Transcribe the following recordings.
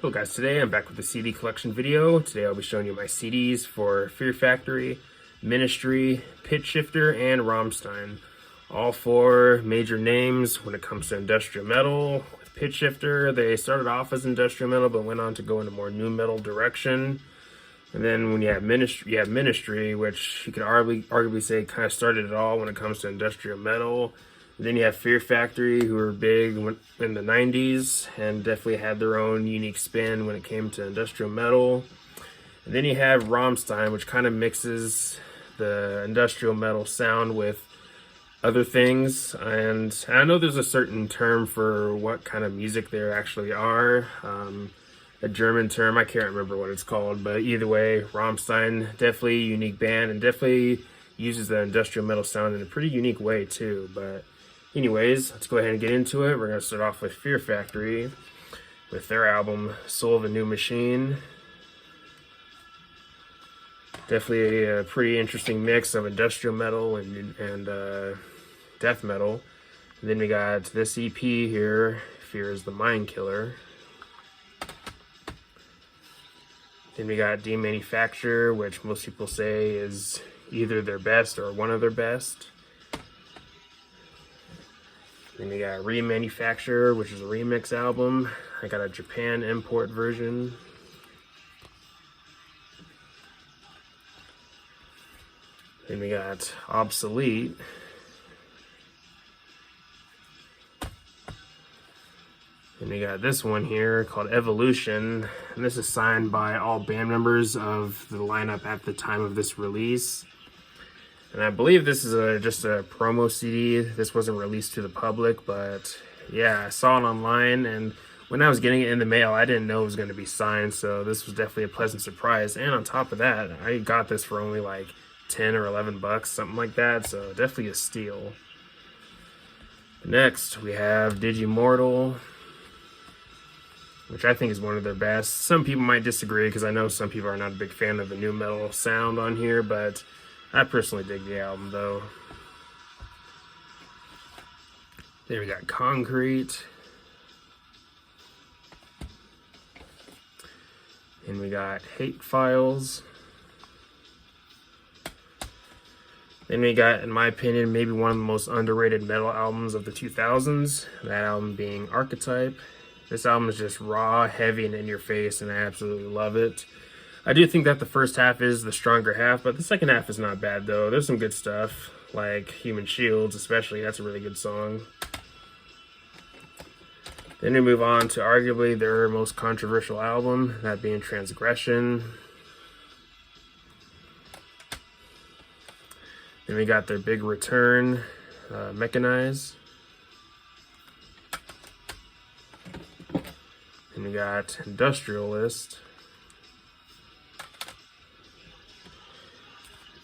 Hello guys, today I'm back with a CD collection video. Today I'll be showing you my CDs for Fear Factory, Ministry, Pitchshifter, and Rammstein. All four major names when it comes to industrial metal. With Pitchshifter, they started off as industrial metal but went on to go into more new metal direction. And then when you have Ministry, which you could arguably say kind of started it all when it comes to industrial metal. And then you have Fear Factory, who were big in the 90s and definitely had their own unique spin when it came to industrial metal. And then you have Rammstein, which kind of mixes the industrial metal sound with other things. And I know there's a certain term for what kind of music they actually are. A German term, I can't remember what it's called, but either way, Rammstein, definitely a unique band and definitely uses the industrial metal sound in a pretty unique way too. But anyways, let's go ahead and get into it. We're going to start off with Fear Factory with their album Soul of a New Machine. Definitely a pretty interesting mix of industrial metal and death metal. And then we got this EP here, Fear is the Mind Killer. Then we got Remanufacturer, which most people say is either their best or one of their best. Then we got Remanufacturer, which is a remix album. I got a Japan import version. Then we got Obsolete. And we got this one here called Evolution, and this is signed by all band members of the lineup at the time of this release. And I believe this is just a promo CD. This wasn't released to the public, but yeah, I saw it online, and when I was getting it in the mail, I didn't know it was going to be signed, so this was definitely a pleasant surprise. And on top of that, I got this for only like 10 or 11 bucks, something like that, so definitely a steal. Next, we have Digi Mortal, which I think is one of their best. Some people might disagree because I know some people are not a big fan of the new metal sound on here, but I personally dig the album though. Then we got Concrete. And we got Hate Files. Then we got, in my opinion, maybe one of the most underrated metal albums of the 2000s. That album being Archetype. This album is just raw, heavy, and in your face, and I absolutely love it. I do think that the first half is the stronger half, but the second half is not bad, though. There's some good stuff, like Human Shields, especially. That's a really good song. Then we move on to arguably their most controversial album, that being Transgression. Then we got their big return, Mechanize. And we got Industrialist.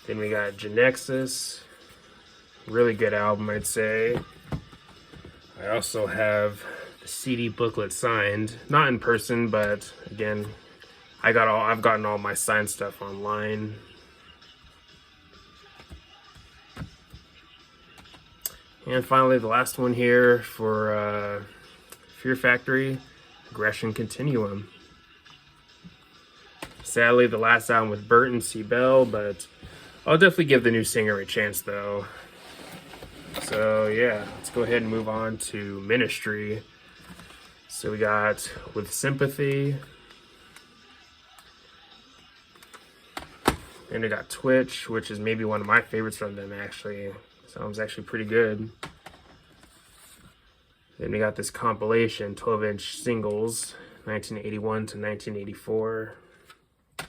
Then we got Genexus. Really good album, I'd say. I also have the CD booklet signed. Not in person, but again, I've gotten all my signed stuff online. And finally, the last one here for Fear Factory, Aggression Continuum. Sadly, the last album with Burton C. Bell, but I'll definitely give the new singer a chance though. So yeah, let's go ahead and move on to Ministry. So we got With Sympathy. And we got Twitch, which is maybe one of my favorites from them actually. Sounds actually pretty good. Then we got this compilation, 12-inch singles, 1981 to 1984. Then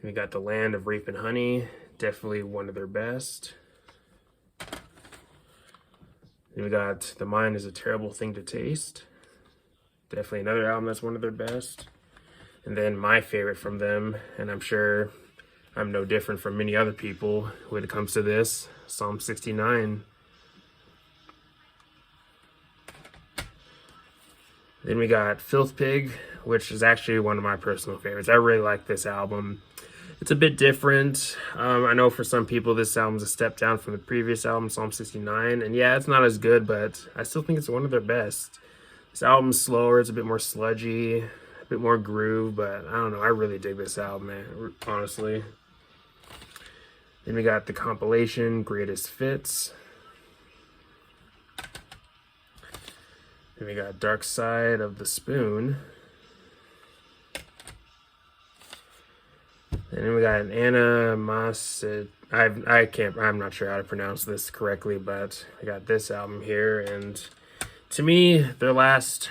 we got The Land of Rape and Honey, definitely one of their best. Then we got The Mind is a Terrible Thing to Taste. Definitely another album that's one of their best. And then my favorite from them, and I'm sure I'm no different from many other people when it comes to this, Psalm 69. Then we got Filth Pig, which is actually one of my personal favorites. I really like this album. It's a bit different. I know for some people this album's a step down from the previous album, Psalm 69. And yeah, it's not as good, but I still think it's one of their best. This album's slower, it's a bit more sludgy, a bit more groove, but I don't know, I really dig this album, man, honestly. Then we got the compilation, Greatest Fits. Then we got Dark Side of the Spoon. And then we got an Animosity. I'm not sure how to pronounce this correctly, but I got this album here, and to me, their last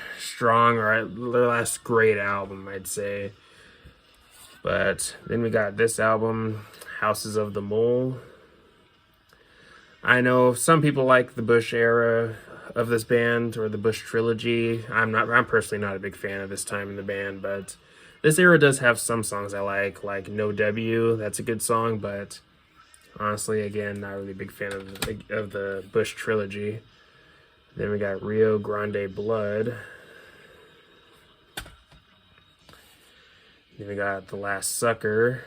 great album, I'd say. But then we got this album, Houses of the Mole. I know some people like the Bush era of this band, or the Bush trilogy. I'm personally not a big fan of this time in the band, but this era does have some songs I like No W, that's a good song, but honestly, again, not really a big fan of the Bush trilogy. Then we got Rio Grande Blood. Then we got The Last Sucker.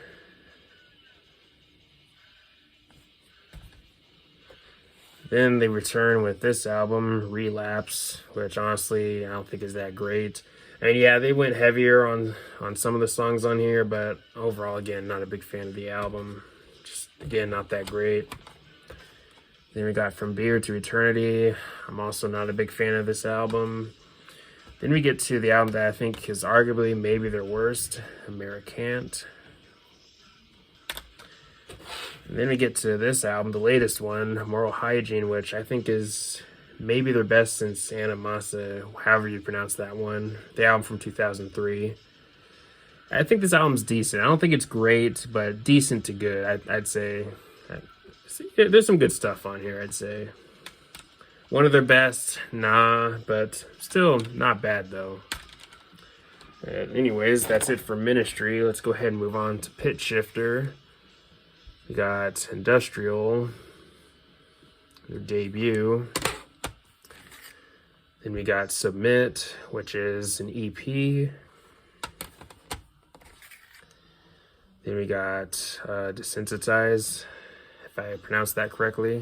Then they return with this album, Relapse, which honestly I don't think is that great. I mean, yeah, they went heavier on some of the songs on here, but overall, again, not a big fan of the album. Just, again, not that great. Then we got From Beer to Eternity. I'm also not a big fan of this album. Then we get to the album that I think is arguably maybe their worst, Americant. And then we get to this album, the latest one, Moral Hygiene, which I think is maybe their best since Animosity, however you pronounce that one. The album from 2003. I think this album's decent. I don't think it's great, but decent to good, I'd say. There's some good stuff on here, I'd say. One of their best, nah, but still not bad, though. Anyways, that's it for Ministry. Let's go ahead and move on to Pitchshifter. We got Industrial, their debut. Then we got Submit, which is an EP. Then we got Desensitize, if I pronounced that correctly,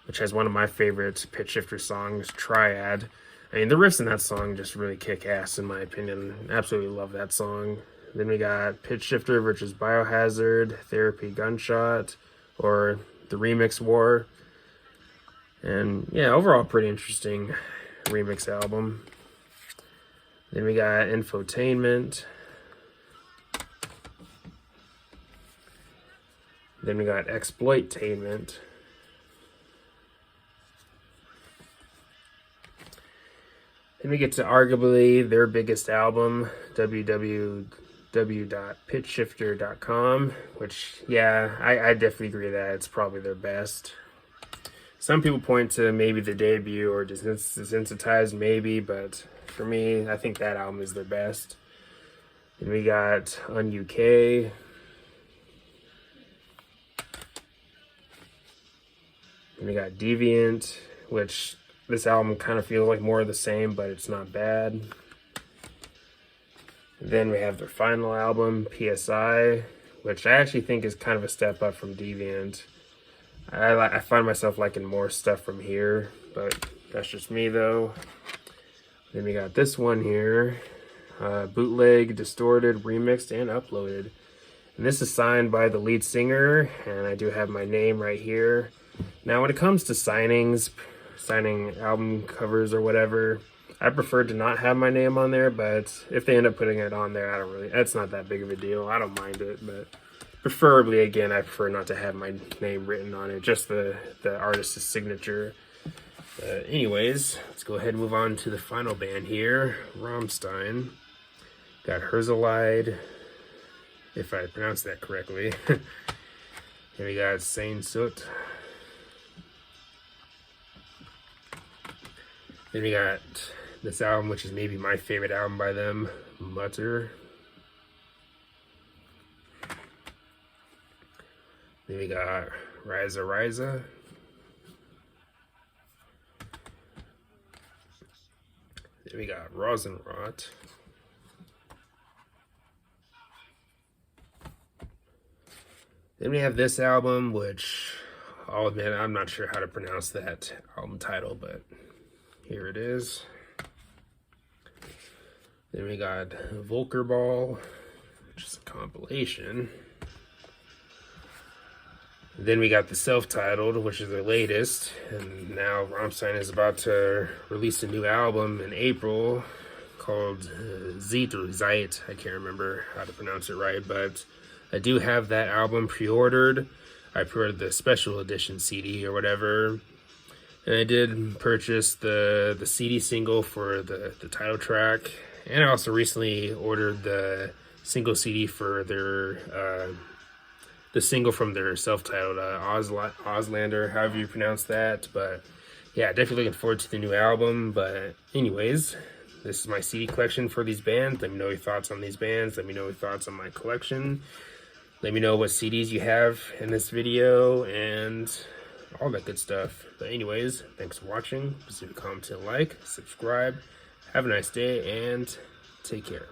which has one of my favorite Pitchshifter songs, Triad. I mean, the riffs in that song just really kick ass, in my opinion. Absolutely love that song. Then we got Pitchshifter versus Biohazard, Therapy Gunshot, or the Remix War. And yeah, overall pretty interesting remix album. Then we got Infotainment. Then we got Exploitainment. Then we get to arguably their biggest album, www.pitchshifter.com, which, yeah, I definitely agree that it's probably their best. Some people point to maybe the debut or Desensitized, maybe, but for me, I think that album is their best. Then we got Un-UK. Then we got Deviant, which this album kind of feels like more of the same, but it's not bad. Then we have their final album, PSI, which I actually think is kind of a step up from Deviant. I find myself liking more stuff from here, but that's just me though. Then we got this one here, bootleg, distorted, remixed, and uploaded. And this is signed by the lead singer, and I do have my name right here. Now, when it comes to signing album covers or whatever, I prefer to not have my name on there, but if they end up putting it on there, that's not that big of a deal. I don't mind it, but preferably, again, I prefer not to have my name written on it, just the artist's signature. Anyways, let's go ahead and move on to the final band here, Rammstein. Got Herzeleid, if I pronounced that correctly. Then we got Saint Soot. Then we got this album, which is maybe my favorite album by them, Mutter. Then we got Riza Riza. Then we got Rosenrot. Then we have this album, which I'll admit I'm not sure how to pronounce that album title, but Here it is. Then we got Volker Ball, which is a compilation. Then we got the self-titled, which is their latest, and now Rammstein is about to release a new album in April called Zeit or Zeit. I can't remember how to pronounce it right, but I do have that album pre-ordered. I pre-ordered the special edition CD or whatever, and I did purchase the CD single for the title track, and I also recently ordered the single CD for their the single from their self-titled Auslander, however you pronounce that. But yeah, definitely looking forward to the new album. But anyways, this is my CD collection for these bands. Let me know your thoughts on these bands. Let me know your thoughts on my collection. Let me know what CDs you have in this video and all that good stuff. But anyways, thanks for watching. Please leave a comment and like, subscribe. Have a nice day and take care.